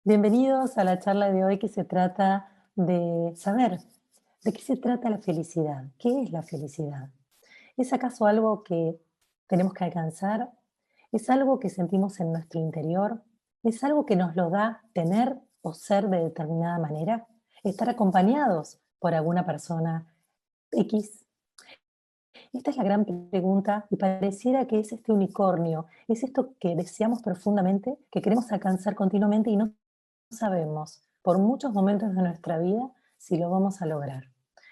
Bienvenidos a la charla de hoy que se trata de saber de qué se trata la felicidad. ¿Qué es la felicidad? ¿Es acaso algo que tenemos que alcanzar? ¿Es algo que sentimos en nuestro interior? ¿Es algo que nos lo da tener o ser de determinada manera? ¿Estar acompañados por alguna persona X? Esta es la gran pregunta y pareciera que es este unicornio, es esto que deseamos profundamente, que queremos alcanzar continuamente y no sabemos por muchos momentos de nuestra vida si lo vamos a lograr,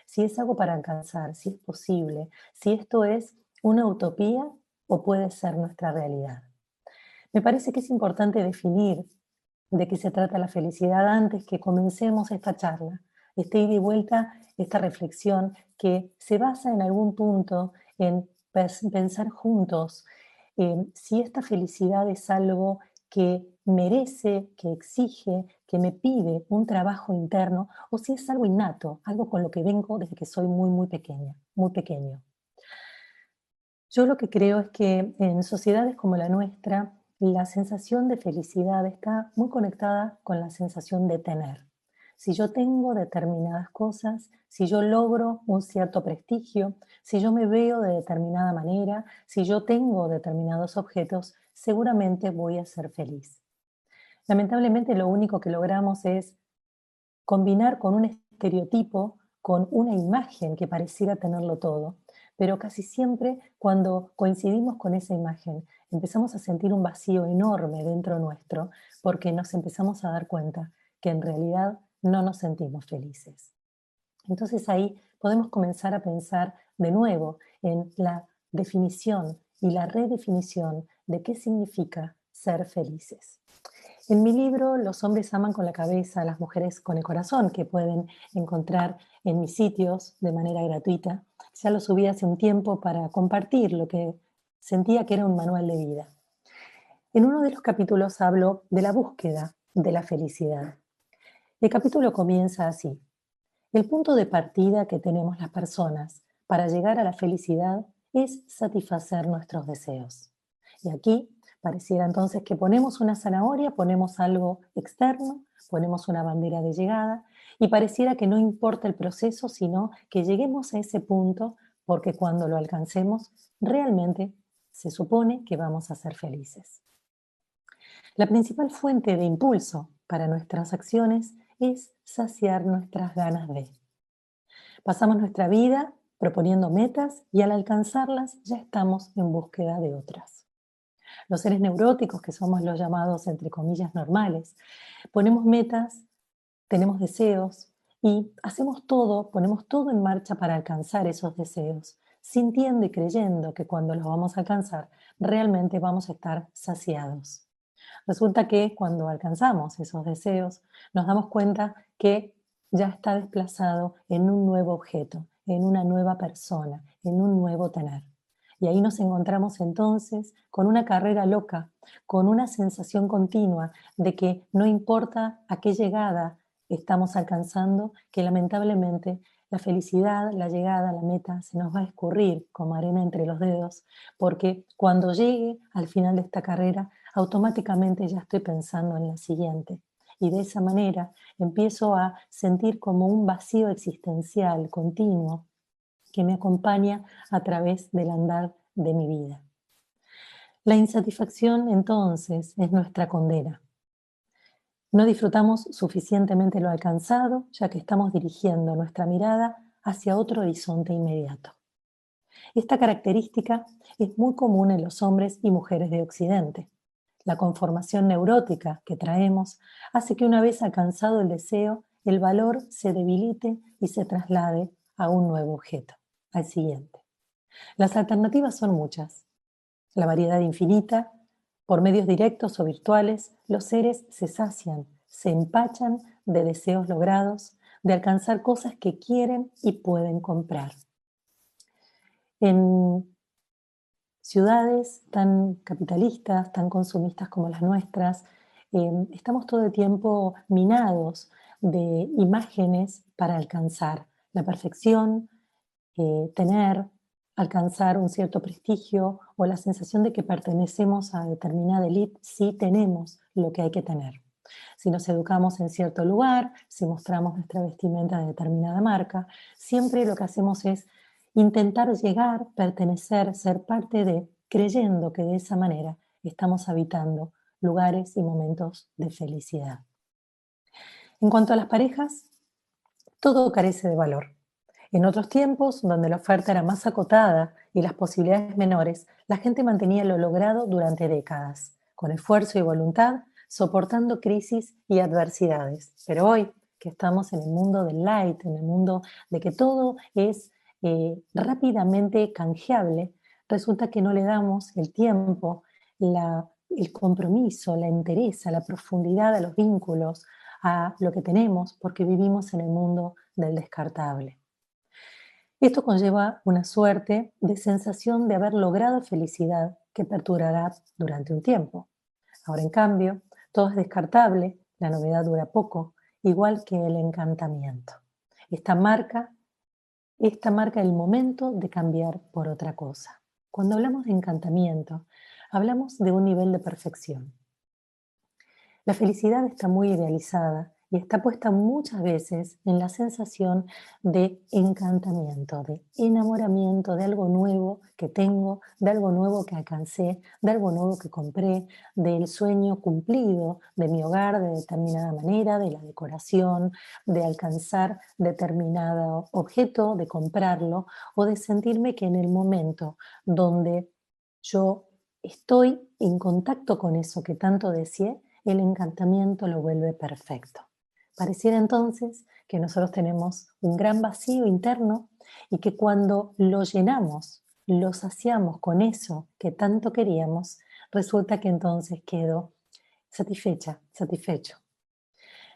si es algo para alcanzar, si es posible, si esto es una utopía o puede ser nuestra realidad. Me parece que es importante definir de qué se trata la felicidad antes que comencemos esta charla, este ida y vuelta, esta reflexión que se basa en algún punto en pensar juntos si esta felicidad es algo que merece, que exige, que me pide un trabajo interno, o si es algo innato, algo con lo que vengo desde que soy muy pequeña, muy pequeño. Yo lo que creo es que en sociedades como la nuestra, la sensación de felicidad está muy conectada con la sensación de tener. Si yo tengo determinadas cosas, si yo logro un cierto prestigio, si yo me veo de determinada manera, si yo tengo determinados objetos, seguramente voy a ser feliz. Lamentablemente lo único que logramos es combinar con un estereotipo, con una imagen que pareciera tenerlo todo, pero casi siempre cuando coincidimos con esa imagen empezamos a sentir un vacío enorme dentro nuestro porque nos empezamos a dar cuenta que en realidad no nos sentimos felices. Entonces ahí podemos comenzar a pensar de nuevo en la definición y la redefinición de qué significa ser felices. En mi libro, Los hombres aman con la cabeza, las mujeres con el corazón, que pueden encontrar en mis sitios de manera gratuita. Ya lo subí hace un tiempo para compartir lo que sentía que era un manual de vida. En uno de los capítulos hablo de la búsqueda de la felicidad. El capítulo comienza así. El punto de partida que tenemos las personas para llegar a la felicidad es satisfacer nuestros deseos. Y aquí pareciera entonces que ponemos una zanahoria, ponemos algo externo, ponemos una bandera de llegada y pareciera que no importa el proceso, sino que lleguemos a ese punto porque cuando lo alcancemos, realmente se supone que vamos a ser felices. La principal fuente de impulso para nuestras acciones es saciar nuestras ganas de. Pasamos nuestra vida proponiendo metas y al alcanzarlas ya estamos en búsqueda de otras. Los seres neuróticos, que somos los llamados entre comillas normales, ponemos metas, tenemos deseos y hacemos todo, ponemos todo en marcha para alcanzar esos deseos, sintiendo y creyendo que cuando los vamos a alcanzar realmente vamos a estar saciados. Resulta que cuando alcanzamos esos deseos nos damos cuenta que ya está desplazado en un nuevo objeto, en una nueva persona, en un nuevo tener. Y ahí nos encontramos entonces con una carrera loca, con una sensación continua de que no importa a qué llegada estamos alcanzando, que lamentablemente la felicidad, la llegada, la meta se nos va a escurrir como arena entre los dedos, porque cuando llegue al final de esta carrera, automáticamente ya estoy pensando en la siguiente. Y de esa manera empiezo a sentir como un vacío existencial continuo que me acompaña a través del andar de mi vida. La insatisfacción entonces es nuestra condena. No disfrutamos suficientemente lo alcanzado, ya que estamos dirigiendo nuestra mirada hacia otro horizonte inmediato. Esta característica es muy común en los hombres y mujeres de Occidente. La conformación neurótica que traemos hace que una vez alcanzado el deseo, el valor se debilite y se traslade a un nuevo objeto, al siguiente. Las alternativas son muchas. La variedad infinita, por medios directos o virtuales, los seres se sacian, se empachan de deseos logrados, de alcanzar cosas que quieren y pueden comprar. En ciudades tan capitalistas, tan consumistas como las nuestras, estamos todo el tiempo minados de imágenes para alcanzar la perfección, tener, alcanzar un cierto prestigio o la sensación de que pertenecemos a determinada élite si tenemos lo que hay que tener. Si nos educamos en cierto lugar, si mostramos nuestra vestimenta de determinada marca, siempre lo que hacemos es intentar llegar, pertenecer, ser parte de, creyendo que de esa manera estamos habitando lugares y momentos de felicidad. En cuanto a las parejas, todo carece de valor. En otros tiempos, donde la oferta era más acotada y las posibilidades menores, la gente mantenía lo logrado durante décadas, con esfuerzo y voluntad, soportando crisis y adversidades. Pero hoy, que estamos en el mundo del light, en el mundo de que todo es rápidamente canjeable, resulta que no le damos el tiempo, el compromiso, la entereza, la profundidad a los vínculos, a lo que tenemos, porque vivimos en el mundo del descartable. Esto conlleva una suerte de sensación de haber logrado felicidad que perdurará durante un tiempo. Ahora, en cambio, todo es descartable, la novedad dura poco, igual que el encantamiento. Esta marca, esta marca el momento de cambiar por otra cosa. Cuando hablamos de encantamiento, hablamos de un nivel de perfección. La felicidad está muy idealizada y está puesta muchas veces en la sensación de encantamiento, de enamoramiento, de algo nuevo que tengo, de algo nuevo que alcancé, de algo nuevo que compré, del sueño cumplido de mi hogar de determinada manera, de la decoración, de alcanzar determinado objeto, de comprarlo o de sentirme que en el momento donde yo estoy en contacto con eso que tanto deseé, el encantamiento lo vuelve perfecto. Pareciera entonces que nosotros tenemos un gran vacío interno y que cuando lo llenamos, lo saciamos con eso que tanto queríamos, resulta que entonces quedo satisfecha, satisfecho.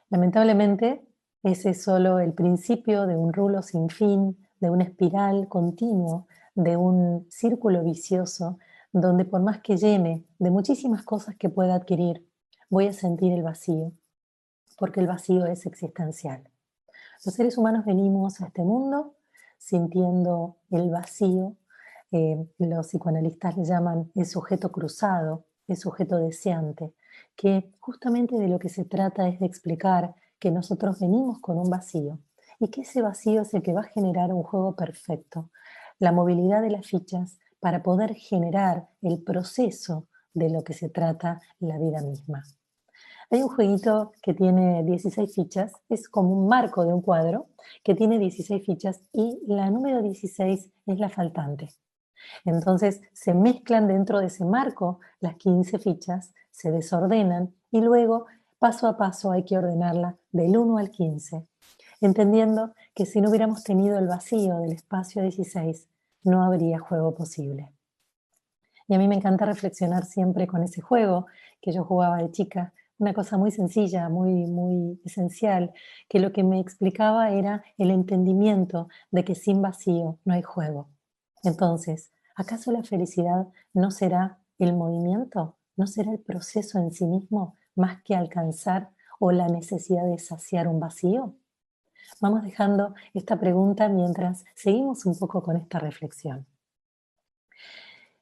Lamentablemente, ese es solo el principio de un rulo sin fin, de una espiral continuo, de un círculo vicioso, donde por más que llene de muchísimas cosas que pueda adquirir, voy a sentir el vacío, porque el vacío es existencial. Los seres humanos venimos a este mundo sintiendo el vacío. Los psicoanalistas le llaman el sujeto cruzado, el sujeto deseante, que justamente de lo que se trata es de explicar que nosotros venimos con un vacío y que ese vacío es el que va a generar un juego perfecto, la movilidad de las fichas para poder generar el proceso de lo que se trata la vida misma. Hay un jueguito que tiene 16 fichas, es como un marco de un cuadro que tiene 16 fichas y la número 16 es la faltante. Entonces se mezclan dentro de ese marco las 15 fichas, se desordenan y luego paso a paso hay que ordenarla del 1 al 15, entendiendo que si no hubiéramos tenido el vacío del espacio 16, no habría juego posible. Y a mí me encanta reflexionar siempre con ese juego que yo jugaba de chica, una cosa muy sencilla, muy esencial, que lo que me explicaba era el entendimiento de que sin vacío no hay juego. Entonces, ¿acaso la felicidad no será el movimiento? ¿No será el proceso en sí mismo más que alcanzar o la necesidad de saciar un vacío? Vamos dejando esta pregunta mientras seguimos un poco con esta reflexión.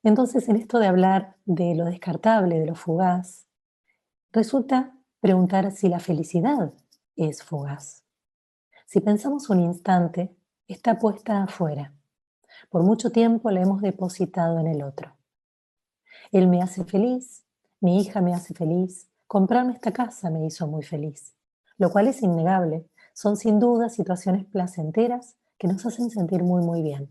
Entonces, en esto de hablar de lo descartable, de lo fugaz, resulta preguntar si la felicidad es fugaz. Si pensamos un instante, está puesta afuera. Por mucho tiempo la hemos depositado en el otro. Él me hace feliz, mi hija me hace feliz, comprarme esta casa me hizo muy feliz, lo cual es innegable. Son sin duda situaciones placenteras que nos hacen sentir muy bien.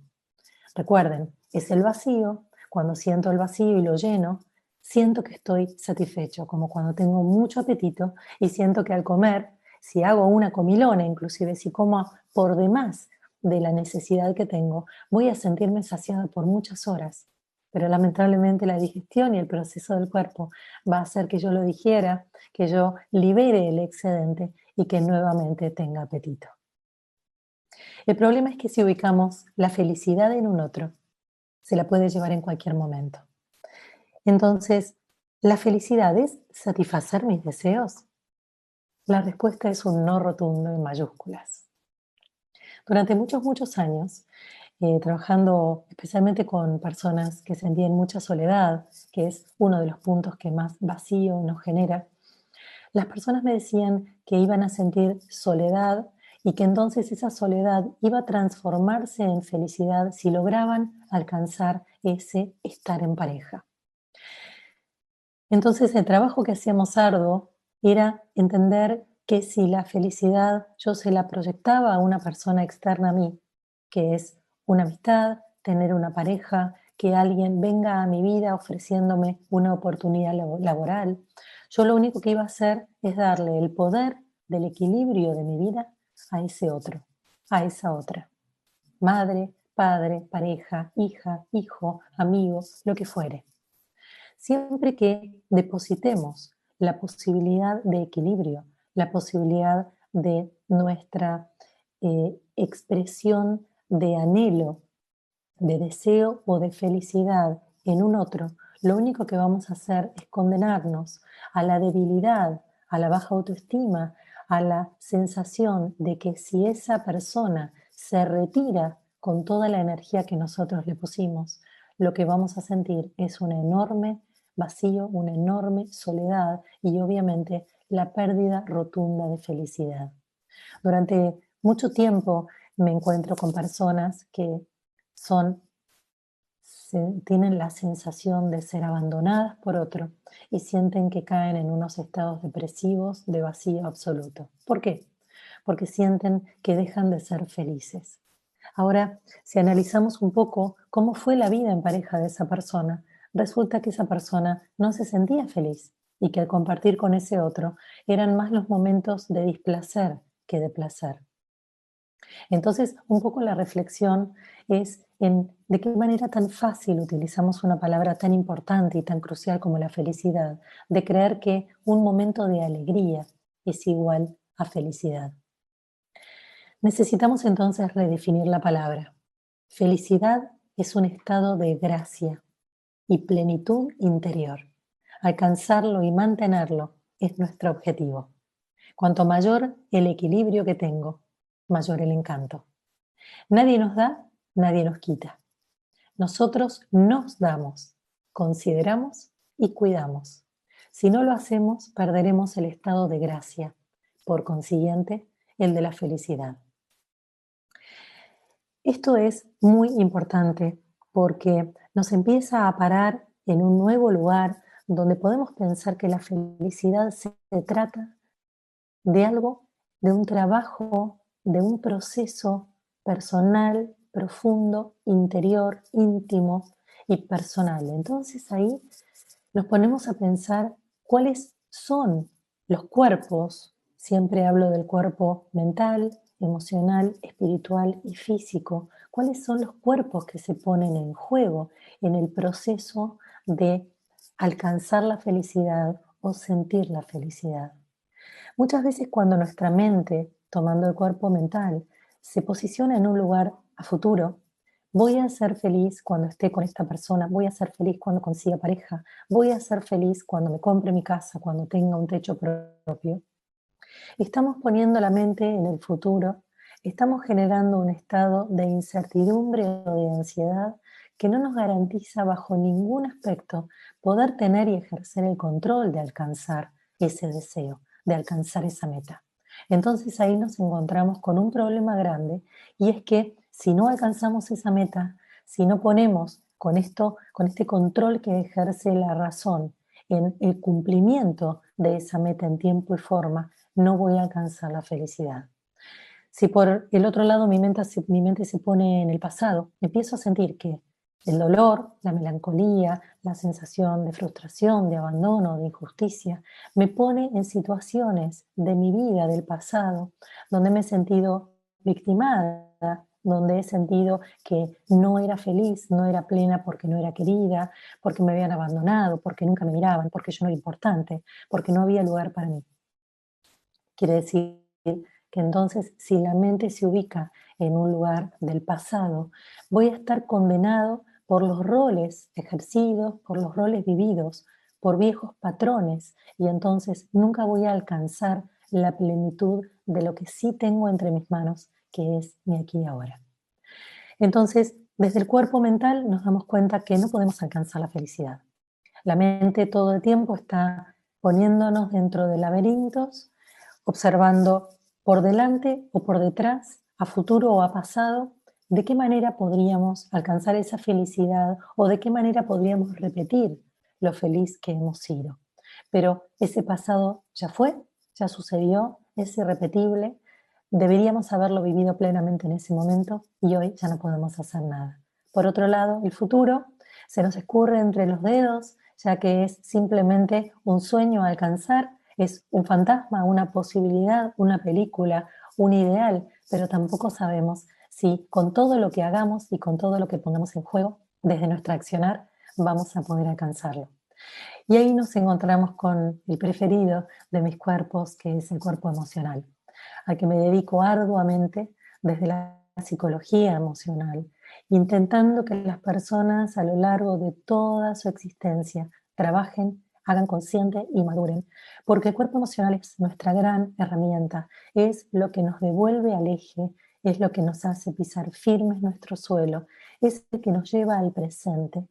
Recuerden, es el vacío. Cuando siento el vacío y lo lleno, siento que estoy satisfecho, como cuando tengo mucho apetito y siento que al comer, si hago una comilona, inclusive si como por demás de la necesidad que tengo, voy a sentirme saciada por muchas horas. Pero lamentablemente la digestión y el proceso del cuerpo va a hacer que yo lo digiera, que yo libere el excedente y que nuevamente tenga apetito. El problema es que si ubicamos la felicidad en un otro, se la puede llevar en cualquier momento. Entonces, ¿la felicidad es satisfacer mis deseos? La respuesta es un no rotundo en mayúsculas. Durante muchos años, trabajando especialmente con personas que sentían mucha soledad, que es uno de los puntos que más vacío nos genera, Las personas me decían que iban a sentir soledad y que entonces esa soledad iba a transformarse en felicidad si lograban alcanzar ese estar en pareja. Entonces el trabajo que hacíamos arduo era entender que si la felicidad yo se la proyectaba a una persona externa a mí, que es una amistad, tener una pareja, que alguien venga a mi vida ofreciéndome una oportunidad laboral, yo lo único que iba a hacer es darle el poder del equilibrio de mi vida a ese otro, a esa otra. Madre, padre, pareja, hija, hijo, amigo, lo que fuere. Siempre que depositemos la posibilidad de equilibrio, la posibilidad de nuestra expresión de anhelo, de deseo o de felicidad en un otro, lo único que vamos a hacer es condenarnos a la debilidad, a la baja autoestima, a la sensación de que si esa persona se retira con toda la energía que nosotros le pusimos, lo que vamos a sentir es un enorme vacío, una enorme soledad y obviamente la pérdida rotunda de felicidad. Durante mucho tiempo me encuentro con personas que son tienen la sensación de ser abandonadas por otro y sienten que caen en unos estados depresivos de vacío absoluto. ¿Por qué? Porque sienten que dejan de ser felices. Ahora, si analizamos un poco cómo fue la vida en pareja de esa persona, resulta que esa persona no se sentía feliz y que al compartir con ese otro eran más los momentos de displacer que de placer. Entonces, un poco la reflexión es en de qué manera tan fácil utilizamos una palabra tan importante y tan crucial como la felicidad, de creer que un momento de alegría es igual a felicidad. Necesitamos entonces redefinir la palabra. Felicidad es un estado de gracia y plenitud interior. Alcanzarlo y mantenerlo es nuestro objetivo. Cuanto mayor el equilibrio que tengo, mayor el encanto. Nadie nos da, nadie nos quita. Nosotros nos damos, consideramos y cuidamos. Si no lo hacemos, perderemos el estado de gracia, por consiguiente, el de la felicidad. Esto es muy importante porque nos empieza a parar en un nuevo lugar donde podemos pensar que la felicidad se trata de algo, de un trabajo, de un proceso personal, profundo, interior, íntimo y personal. Entonces ahí nos ponemos a pensar cuáles son los cuerpos, siempre hablo del cuerpo mental, emocional, espiritual y físico, cuáles son los cuerpos que se ponen en juego en el proceso de alcanzar la felicidad o sentir la felicidad. Muchas veces cuando nuestra mente, tomando el cuerpo mental, se posiciona en un lugar a futuro, voy a ser feliz cuando esté con esta persona, voy a ser feliz cuando consiga pareja, voy a ser feliz cuando me compre mi casa, cuando tenga un techo propio. Estamos poniendo la mente en el futuro, estamos generando un estado de incertidumbre o de ansiedad que no nos garantiza bajo ningún aspecto poder tener y ejercer el control de alcanzar ese deseo, de alcanzar esa meta. Entonces ahí nos encontramos con un problema grande y es que si no alcanzamos esa meta, si no ponemos con esto, con este control que ejerce la razón en el cumplimiento de esa meta en tiempo y forma, no voy a alcanzar la felicidad. Si por el otro lado mi mente se pone en el pasado, empiezo a sentir que el dolor, la melancolía, la sensación de frustración, de abandono, de injusticia, me pone en situaciones de mi vida, del pasado, donde me he sentido victimada, donde he sentido que no era feliz, no era plena porque no era querida, porque me habían abandonado, porque nunca me miraban, porque yo no era importante, porque no había lugar para mí. Quiere decir que entonces si la mente se ubica en un lugar del pasado, voy a estar condenado por los roles ejercidos, por los roles vividos, por viejos patrones y entonces nunca voy a alcanzar la plenitud de lo que sí tengo entre mis manos, que es mi aquí y ahora. Entonces, desde el cuerpo mental nos damos cuenta que no podemos alcanzar la felicidad. La mente todo el tiempo está poniéndonos dentro de laberintos, observando por delante o por detrás, a futuro o a pasado, de qué manera podríamos alcanzar esa felicidad o de qué manera podríamos repetir lo feliz que hemos sido. Pero ese pasado ya fue, ya sucedió, es irrepetible, deberíamos haberlo vivido plenamente en ese momento y hoy ya no podemos hacer nada. Por otro lado, el futuro se nos escurre entre los dedos, ya que es simplemente un sueño a alcanzar, es un fantasma, una posibilidad, una película, un ideal, pero tampoco sabemos si con todo lo que hagamos y con todo lo que pongamos en juego, desde nuestro accionar, vamos a poder alcanzarlo. Y ahí nos encontramos con el preferido de mis cuerpos, que es el cuerpo emocional, al que me dedico arduamente desde la psicología emocional, intentando que las personas a lo largo de toda su existencia trabajen, hagan consciente y maduren, porque el cuerpo emocional es nuestra gran herramienta, es lo que nos devuelve al eje, es lo que nos hace pisar firmes nuestro suelo, es el que nos lleva al presente,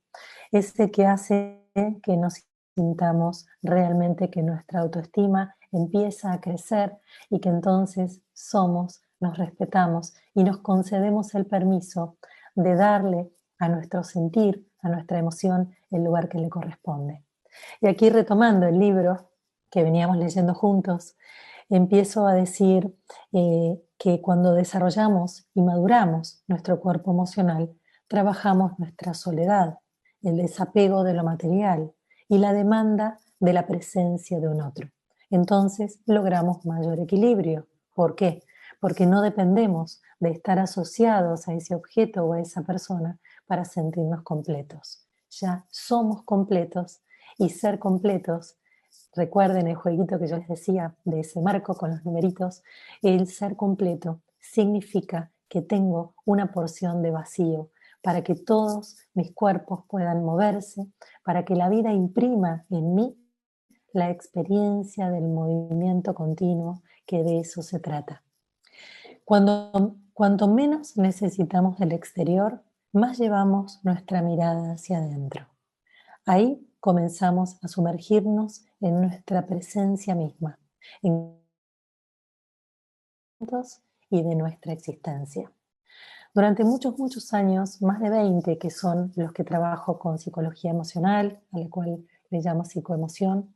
es el que hace que nos sintamos realmente que nuestra autoestima empieza a crecer y que entonces somos, nos respetamos y nos concedemos el permiso de darle a nuestro sentir, a nuestra emoción, el lugar que le corresponde. Y aquí retomando el libro que veníamos leyendo juntos, empiezo a decir que cuando desarrollamos y maduramos nuestro cuerpo emocional, trabajamos nuestra soledad, el desapego de lo material y la demanda de la presencia de un otro. Entonces logramos mayor equilibrio. ¿Por qué? Porque no dependemos de estar asociados a ese objeto o a esa persona para sentirnos completos. Ya somos completos y ser completos, recuerden el jueguito que yo les decía de ese marco con los numeritos, el ser completo significa que tengo una porción de vacío para que todos mis cuerpos puedan moverse, para que la vida imprima en mí la experiencia del movimiento continuo, que de eso se trata. Cuanto menos necesitamos del exterior, más llevamos nuestra mirada hacia adentro. Ahí comenzamos a sumergirnos en nuestra presencia misma, en y de nuestra existencia. Durante muchos años, más de 20, que son los que trabajo con psicología emocional, a la cual le llamo psicoemoción,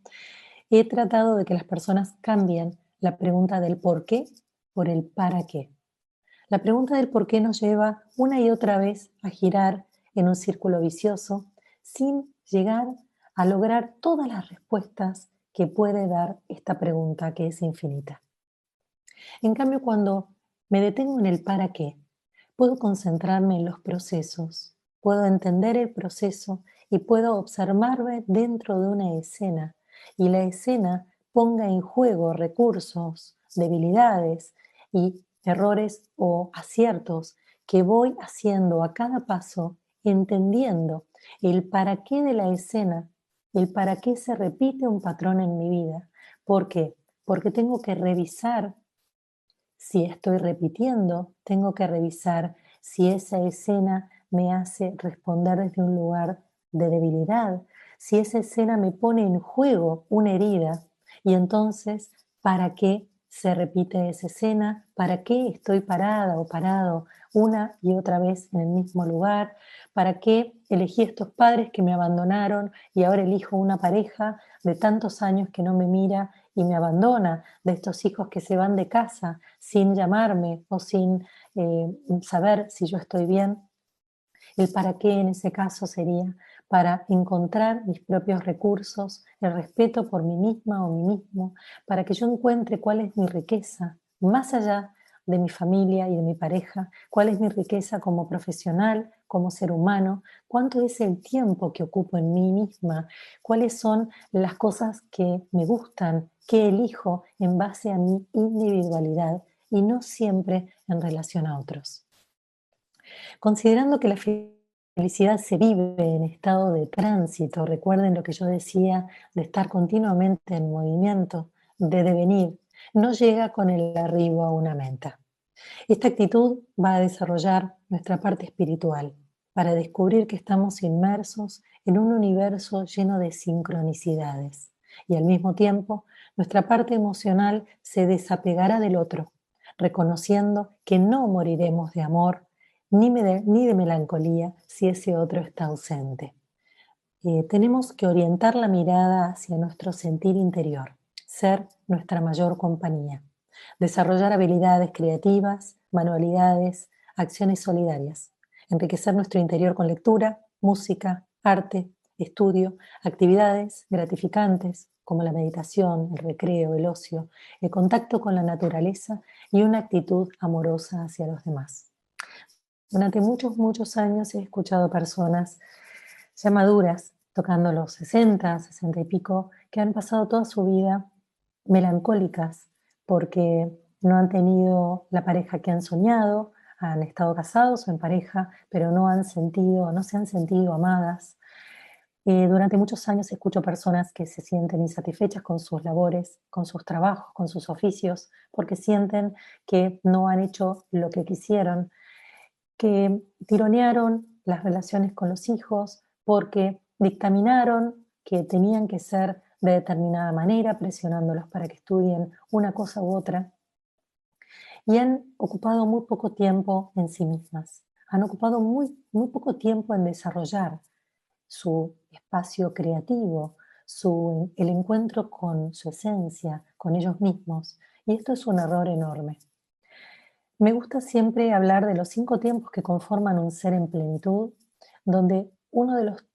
he tratado de que las personas cambien la pregunta del por qué por el para qué. La pregunta del por qué nos lleva una y otra vez a girar en un círculo vicioso sin llegar a lograr todas las respuestas que puede dar esta pregunta, que es infinita. En cambio, cuando me detengo en el para qué, puedo concentrarme en los procesos, puedo entender el proceso y puedo observarme dentro de una escena, y la escena ponga en juego recursos, debilidades y errores o aciertos que voy haciendo a cada paso, entendiendo el para qué de la escena, el para qué se repite un patrón en mi vida. ¿Por qué? Porque tengo que revisar si estoy repitiendo, tengo que revisar si esa escena me hace responder desde un lugar de debilidad, si esa escena me pone en juego una herida y entonces, ¿para qué se repite esa escena? ¿Para qué estoy parada o parado una y otra vez en el mismo lugar? ¿Para qué elegí estos padres que me abandonaron y ahora elijo una pareja de tantos años que no me mira y me abandona? De estos hijos que se van de casa sin llamarme o sin saber si yo estoy bien. El para qué en ese caso sería para encontrar mis propios recursos, el respeto por mí misma o mí mismo, para que yo encuentre cuál es mi riqueza, más allá de mi familia y de mi pareja, cuál es mi riqueza como profesional, como ser humano, cuánto es el tiempo que ocupo en mí misma, cuáles son las cosas que me gustan, que elijo en base a mi individualidad y no siempre en relación a otros. Considerando que la felicidad se vive en estado de tránsito, recuerden lo que yo decía de estar continuamente en movimiento, de devenir, no llega con el arribo a una meta. Esta actitud va a desarrollar nuestra parte espiritual para descubrir que estamos inmersos en un universo lleno de sincronicidades, Y al mismo tiempo, nuestra parte emocional se desapegará del otro, reconociendo que no moriremos de amor ni de melancolía si ese otro está ausente. Tenemos que orientar la mirada hacia nuestro sentir interior, ser nuestra mayor compañía, desarrollar habilidades creativas, manualidades, acciones solidarias, enriquecer nuestro interior con lectura, música, arte, estudio, actividades gratificantes como la meditación, el recreo, el ocio, el contacto con la naturaleza y una actitud amorosa hacia los demás. Durante muchos, muchos años he escuchado personas ya maduras, tocando los 60, 60 y pico, que han pasado toda su vida melancólicas porque no han tenido la pareja que han soñado, han estado casados o en pareja, pero no han sentido, no se han sentido amadas. Durante muchos años escucho personas que se sienten insatisfechas con sus labores, con sus trabajos, con sus oficios, porque sienten que no han hecho lo que quisieron, que tironearon las relaciones con los hijos porque dictaminaron que tenían que ser de determinada manera, presionándolos para que estudien una cosa u otra, y han ocupado muy poco tiempo en sí mismas, han ocupado muy poco tiempo en desarrollar su espacio creativo, el encuentro con su esencia, con ellos mismos, y esto es un error enorme. Me gusta siempre hablar de los 5 tiempos que conforman un ser en plenitud, donde uno de los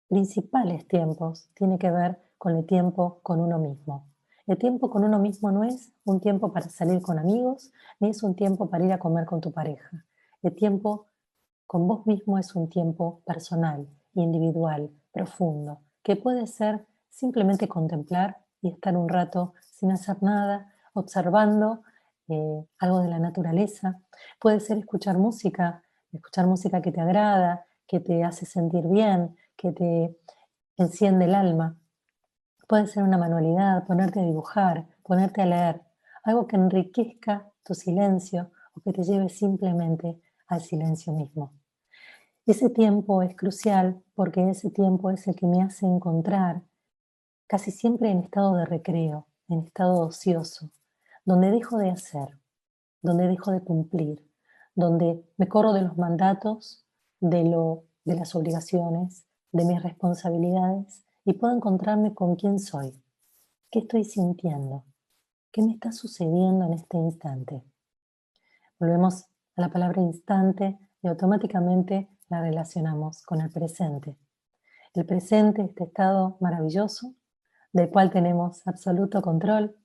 principales tiempos tiene que ver con el tiempo con uno mismo. El tiempo con uno mismo no es un tiempo para salir con amigos, ni es un tiempo para ir a comer con tu pareja. El tiempo con vos mismo es un tiempo personal, individual, profundo, que puede ser simplemente contemplar y estar un rato sin hacer nada, observando algo de la naturaleza. Puede ser escuchar música que te agrada, que te hace sentir bien, que te enciende el alma. Puede ser una manualidad, ponerte a dibujar, ponerte a leer, algo que enriquezca tu silencio o que te lleve simplemente al silencio mismo. Ese tiempo es crucial porque ese tiempo es el que me hace encontrar casi siempre en estado de recreo, en estado ocioso, donde dejo de hacer, donde dejo de cumplir, donde me corro de los mandatos, de las obligaciones, de mis responsabilidades y puedo encontrarme con quién soy, qué estoy sintiendo, qué me está sucediendo en este instante. Volvemos a la palabra instante y automáticamente la relacionamos con el presente. El presente, este estado maravilloso, del cual tenemos absoluto control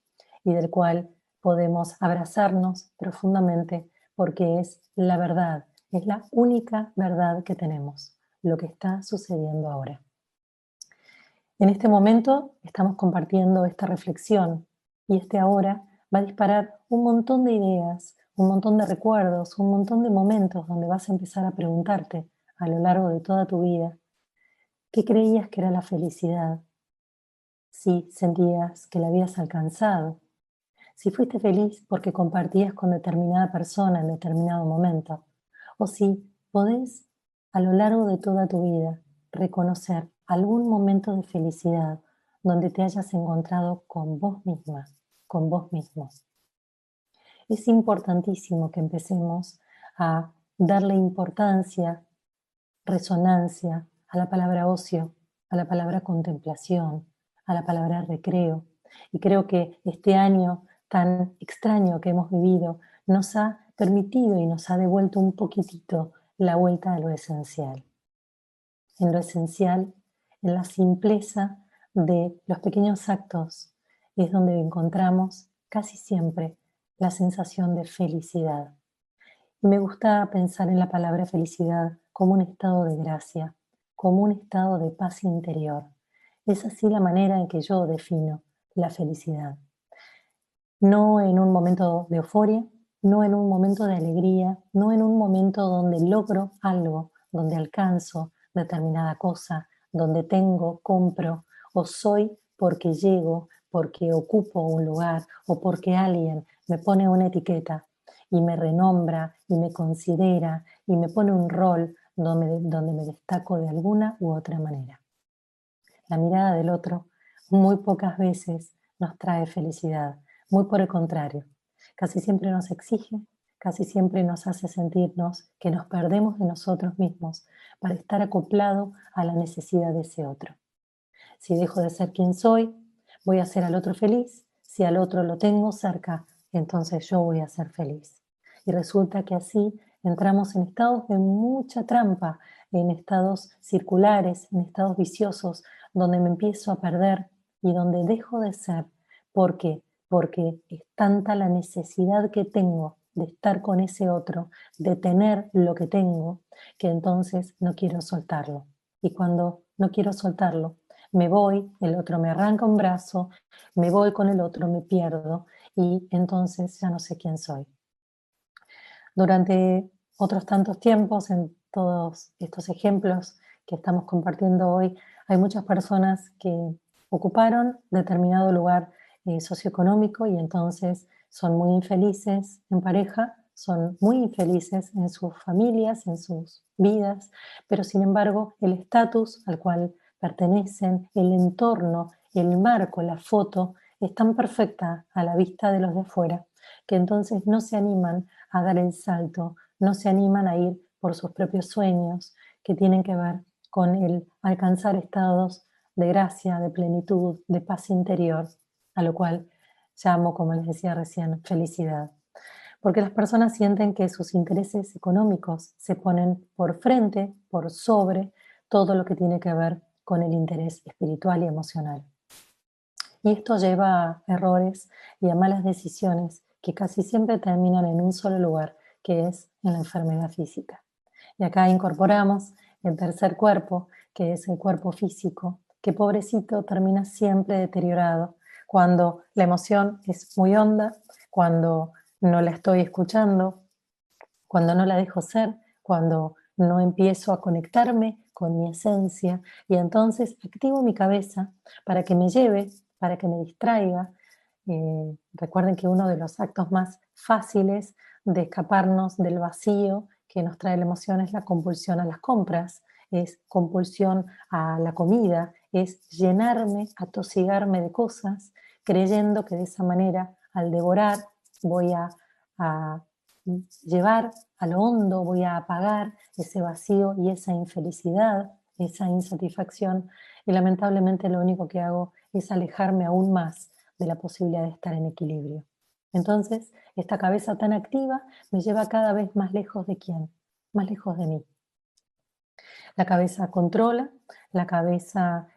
y del cual podemos abrazarnos profundamente porque es la verdad, es la única verdad que tenemos, lo que está sucediendo ahora. En este momento estamos compartiendo esta reflexión y este ahora va a disparar un montón de ideas, un montón de recuerdos, un montón de momentos donde vas a empezar a preguntarte a lo largo de toda tu vida, ¿qué creías que era la felicidad? Si sentías que la habías alcanzado, si fuiste feliz porque compartías con determinada persona en determinado momento, o si podés a lo largo de toda tu vida reconocer algún momento de felicidad donde te hayas encontrado con vos misma, con vos mismo. Es importantísimo que empecemos a darle importancia, resonancia a la palabra ocio, a la palabra contemplación, a la palabra recreo. Y creo que este año tan extraño que hemos vivido nos ha permitido y nos ha devuelto un poquitito la vuelta a lo esencial. En lo esencial, en la simpleza de los pequeños actos, es donde encontramos casi siempre la sensación de felicidad. Y me gusta pensar en la palabra felicidad como un estado de gracia, como un estado de paz interior. Es así la manera en que yo defino la felicidad. No en un momento de euforia, no en un momento de alegría, no en un momento donde logro algo, donde alcanzo determinada cosa, donde tengo, compro o soy porque llego, porque ocupo un lugar o porque alguien me pone una etiqueta y me renombra y me considera y me pone un rol donde me destaco de alguna u otra manera. La mirada del otro muy pocas veces nos trae felicidad, muy por el contrario. Casi siempre nos exige, casi siempre nos hace sentirnos que nos perdemos de nosotros mismos para estar acoplado a la necesidad de ese otro. Si dejo de ser quien soy, voy a hacer al otro feliz. Si al otro lo tengo cerca, entonces yo voy a ser feliz. Y resulta que así entramos en estados de mucha trampa, en estados circulares, en estados viciosos, donde me empiezo a perder y donde dejo de ser. ¿Por qué? Porque es tanta la necesidad que tengo de estar con ese otro, de tener lo que tengo, que entonces no quiero soltarlo. Y cuando no quiero soltarlo, me voy, el otro me arranca un brazo, me voy con el otro, me pierdo y entonces ya no sé quién soy. Durante otros tantos tiempos, en todos estos ejemplos que estamos compartiendo hoy, hay muchas personas que ocuparon determinado lugar socioeconómico y entonces son muy infelices en pareja, son muy infelices en sus familias, en sus vidas, pero sin embargo el estatus al cual pertenecen, el entorno, el marco, la foto, es tan perfecta a la vista de los de afuera que entonces no se animan a dar el salto, no se animan a ir por sus propios sueños que tienen que ver con el alcanzar estados de gracia, de plenitud, de paz interior, a lo cual llamo, como les decía recién, felicidad. Porque las personas sienten que sus intereses económicos se ponen por frente, por sobre todo lo que tiene que ver con el interés espiritual y emocional. Y esto lleva a errores y a malas decisiones que casi siempre terminan en un solo lugar, que es en la enfermedad física. Y acá incorporamos el tercer cuerpo, que es el cuerpo físico, que pobrecito termina siempre deteriorado cuando la emoción es muy honda, cuando no la estoy escuchando, cuando no la dejo ser, cuando no empiezo a conectarme con mi esencia y entonces activo mi cabeza para que me lleve, para que me distraiga. Recuerden que uno de los actos más fáciles de escaparnos del vacío que nos trae la emoción es la compulsión a las compras, es compulsión a la comida, es llenarme, atosigarme de cosas, creyendo que de esa manera, al devorar, voy a llevar a lo hondo, voy a apagar ese vacío y esa infelicidad, esa insatisfacción, y lamentablemente lo único que hago es alejarme aún más de la posibilidad de estar en equilibrio. Entonces, esta cabeza tan activa me lleva cada vez más lejos de quién, más lejos de mí. La cabeza controla, la cabeza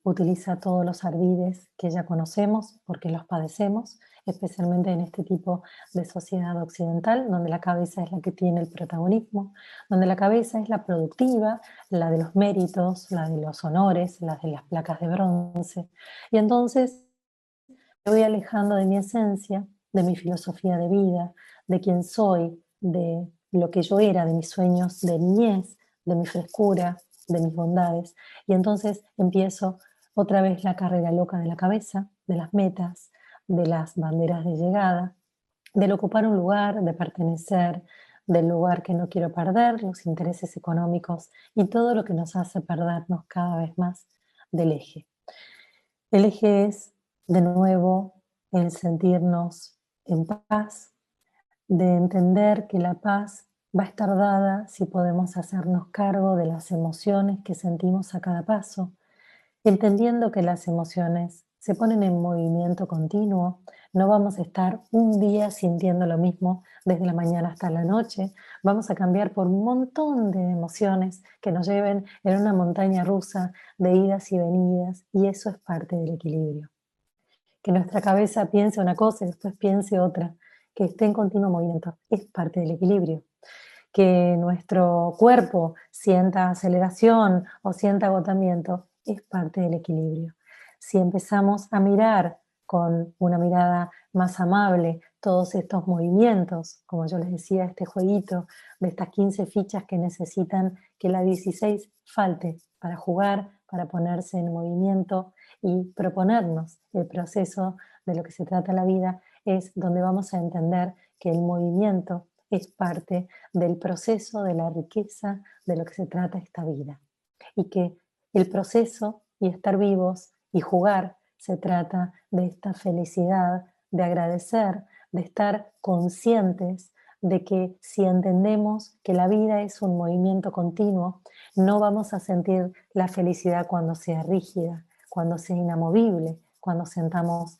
utiliza todos los ardides que ya conocemos porque los padecemos, especialmente en este tipo de sociedad occidental, donde la cabeza es la que tiene el protagonismo, donde la cabeza es la productiva, la de los méritos, la de los honores, la de las placas de bronce. Y entonces me voy alejando de mi esencia, de mi filosofía de vida, de quién soy, de lo que yo era, de mis sueños de niñez, de mi frescura, de mis bondades. Y entonces empiezo otra vez la carrera loca de la cabeza, de las metas, de las banderas de llegada, del ocupar un lugar, de pertenecer, del lugar que no quiero perder, los intereses económicos y todo lo que nos hace perdernos cada vez más del eje. El eje es, de nuevo, el sentirnos en paz, de entender que la paz va a estar dada si podemos hacernos cargo de las emociones que sentimos a cada paso, entendiendo que las emociones se ponen en movimiento continuo, no vamos a estar un día sintiendo lo mismo desde la mañana hasta la noche, vamos a cambiar por un montón de emociones que nos lleven en una montaña rusa de idas y venidas, y eso es parte del equilibrio. Que nuestra cabeza piense una cosa y después piense otra, que esté en continuo movimiento, es parte del equilibrio. Que nuestro cuerpo sienta aceleración o sienta agotamiento, es parte del equilibrio. Si empezamos a mirar con una mirada más amable todos estos movimientos, como yo les decía, este jueguito de estas 15 fichas que necesitan que la 16 falte para jugar, para ponerse en movimiento y proponernos el proceso de lo que se trata la vida, es donde vamos a entender que el movimiento es parte del proceso de la riqueza de lo que se trata esta vida. Y que el proceso y estar vivos Y jugar se trata de esta felicidad, de agradecer, de estar conscientes de que si entendemos que la vida es un movimiento continuo, no vamos a sentir la felicidad cuando sea rígida, cuando sea inamovible, cuando sintamos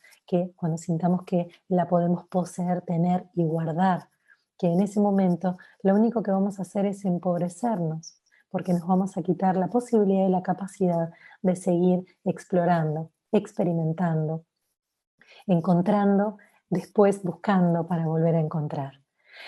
que la podemos poseer, tener y guardar, que en ese momento lo único que vamos a hacer es empobrecernos, porque nos vamos a quitar la posibilidad y la capacidad de seguir explorando, experimentando, encontrando, después buscando para volver a encontrar.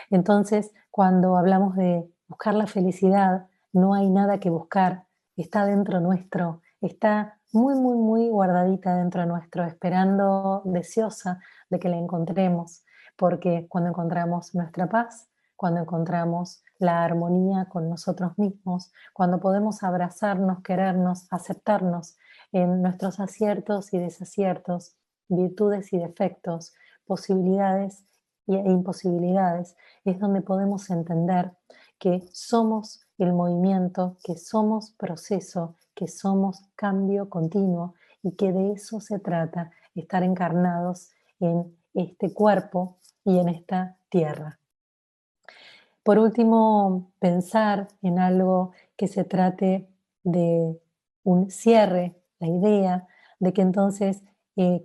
Entonces, cuando hablamos de buscar la felicidad, no hay nada que buscar, está dentro nuestro, está muy, muy, muy guardadita dentro nuestro, esperando, deseosa de que la encontremos, porque cuando encontramos nuestra paz, cuando encontramos la armonía con nosotros mismos, cuando podemos abrazarnos, querernos, aceptarnos en nuestros aciertos y desaciertos, virtudes y defectos, posibilidades e imposibilidades, es donde podemos entender que somos el movimiento, que somos proceso, que somos cambio continuo y que de eso se trata, estar encarnados en este cuerpo y en esta tierra. Por último, pensar en algo que se trate de un cierre, la idea de que entonces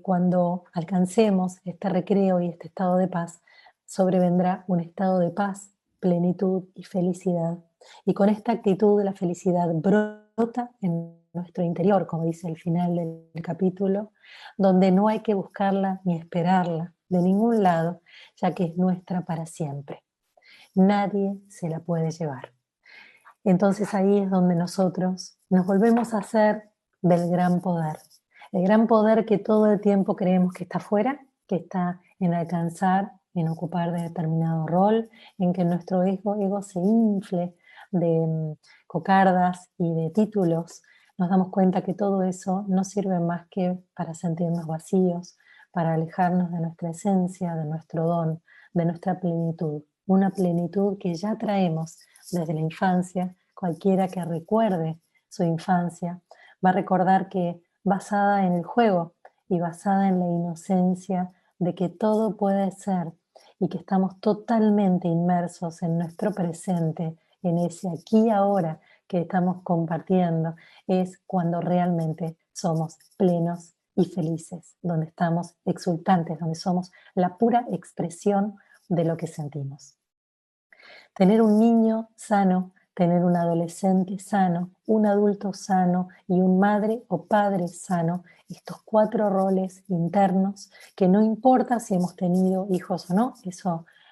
cuando alcancemos este recreo y este estado de paz, sobrevendrá un estado de paz, plenitud y felicidad. Y con esta actitud la felicidad brota en nuestro interior, como dice el final del capítulo, donde no hay que buscarla ni esperarla de ningún lado, ya que es nuestra para siempre. Nadie se la puede llevar. Entonces ahí es donde nosotros nos volvemos a hacer del gran poder. El gran poder que todo el tiempo creemos que está fuera, que está en alcanzar, en ocupar de determinado rol, en que nuestro ego se infle de cocardas y de títulos. Nos damos cuenta que todo eso no sirve más que para sentirnos vacíos, para alejarnos de nuestra esencia, de nuestro don, de nuestra plenitud. Una plenitud que ya traemos desde la infancia. Cualquiera que recuerde su infancia va a recordar que basada en el juego y basada en la inocencia de que todo puede ser y que estamos totalmente inmersos en nuestro presente, en ese aquí y ahora que estamos compartiendo, es cuando realmente somos plenos y felices, donde estamos exultantes, donde somos la pura expresión de lo que sentimos. Tener un niño sano, tener un adolescente sano, un adulto sano y un madre o padre sano, estos 4 roles internos que no importa si hemos tenido hijos o no,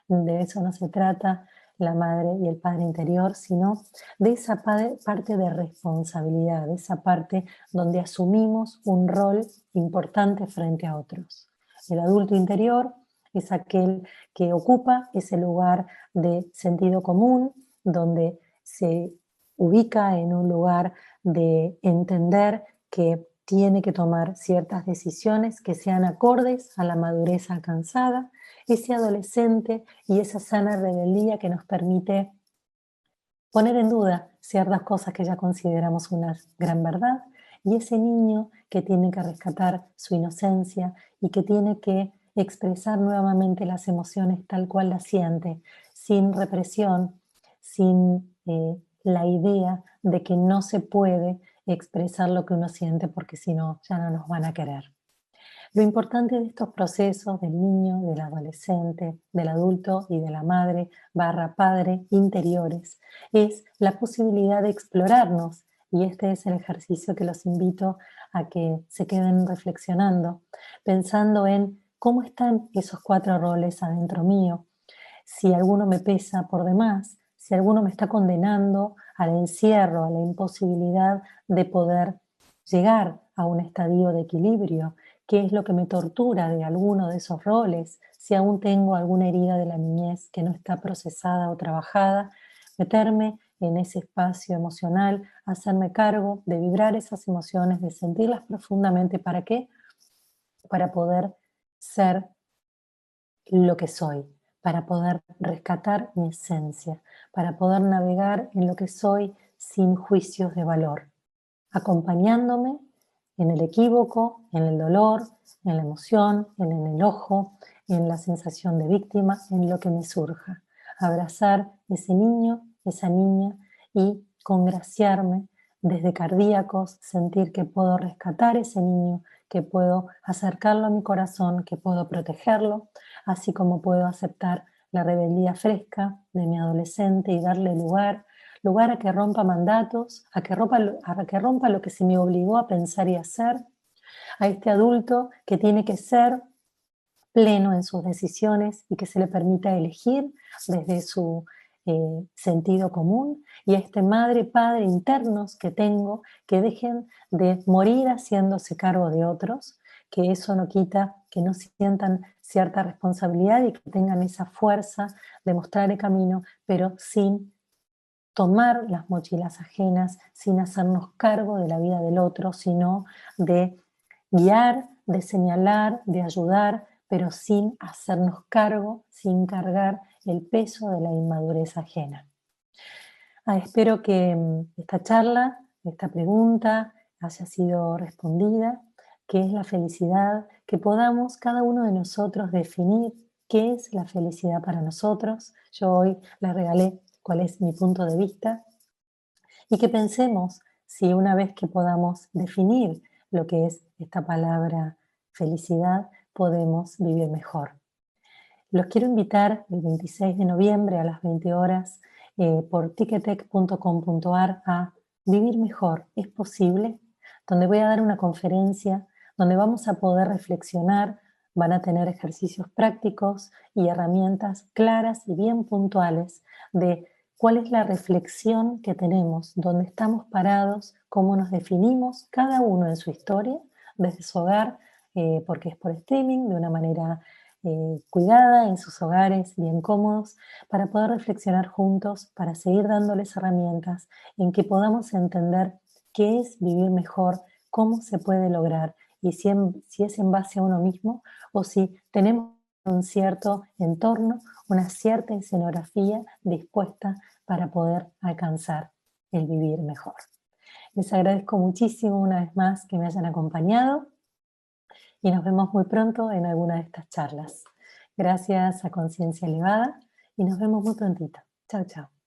de eso no se trata la madre y el padre interior, sino de esa parte de responsabilidad, de esa parte donde asumimos un rol importante frente a otros. El adulto interior es aquel que ocupa ese lugar de sentido común, donde se ubica en un lugar de entender que tiene que tomar ciertas decisiones que sean acordes a la madurez alcanzada, ese adolescente y esa sana rebeldía que nos permite poner en duda ciertas cosas que ya consideramos una gran verdad, y ese niño que tiene que rescatar su inocencia y que tiene que expresar nuevamente las emociones tal cual las siente, sin represión, sin la idea de que no se puede expresar lo que uno siente porque si no, ya no nos van a querer. Lo importante de estos procesos del niño, del adolescente, del adulto y de la madre barra padre interiores es la posibilidad de explorarnos, y este es el ejercicio que los invito a que se queden reflexionando, pensando en cómo están esos 4 roles adentro mío, si alguno me pesa por demás, si alguno me está condenando al encierro, a la imposibilidad de poder llegar a un estadio de equilibrio, qué es lo que me tortura de alguno de esos roles, si aún tengo alguna herida de la niñez que no está procesada o trabajada, meterme en ese espacio emocional, hacerme cargo de vibrar esas emociones, de sentirlas profundamente. ¿Para qué? Para poder ser lo que soy, para poder rescatar mi esencia, para poder navegar en lo que soy sin juicios de valor, acompañándome en el equívoco, en el dolor, en la emoción, en el enojo, en la sensación de víctima, en lo que me surja. Abrazar ese niño, esa niña y congraciarme desde cardíacos, sentir que puedo rescatar ese niño, que puedo acercarlo a mi corazón, que puedo protegerlo, así como puedo aceptar la rebeldía fresca de mi adolescente y darle lugar a que rompa mandatos, a que rompa lo que se me obligó a pensar y hacer, a este adulto que tiene que ser pleno en sus decisiones y que se le permita elegir desde su sentido común, y a este madre, padre internos que tengo, que dejen de morir haciéndose cargo de otros, que eso no quita que no sientan cierta responsabilidad y que tengan esa fuerza de mostrar el camino, pero sin tomar las mochilas ajenas, sin hacernos cargo de la vida del otro, sino de guiar, de señalar, de ayudar, pero sin hacernos cargo, sin cargar el peso de la inmadurez ajena. Espero que esta charla, esta pregunta haya sido respondida, qué es la felicidad, que podamos cada uno de nosotros definir qué es la felicidad para nosotros. Yo hoy les regalé cuál es mi punto de vista y que pensemos si una vez que podamos definir lo que es esta palabra felicidad, podemos vivir mejor. Los quiero invitar el 26 de noviembre a las 20 horas por ticketek.com.ar a Vivir Mejor, ¿es posible? Donde voy a dar una conferencia donde vamos a poder reflexionar, van a tener ejercicios prácticos y herramientas claras y bien puntuales de cuál es la reflexión que tenemos, dónde estamos parados, cómo nos definimos cada uno en su historia, desde su hogar, porque es por streaming, de una manera cuidada, en sus hogares, bien cómodos, para poder reflexionar juntos, para seguir dándoles herramientas en que podamos entender qué es vivir mejor, cómo se puede lograr y si es en base a uno mismo o si tenemos un cierto entorno, una cierta escenografía dispuesta para poder alcanzar el vivir mejor. Les agradezco muchísimo una vez más que me hayan acompañado y nos vemos muy pronto en alguna de estas charlas. Gracias a Conciencia Elevada y nos vemos muy prontito. Chao, chao.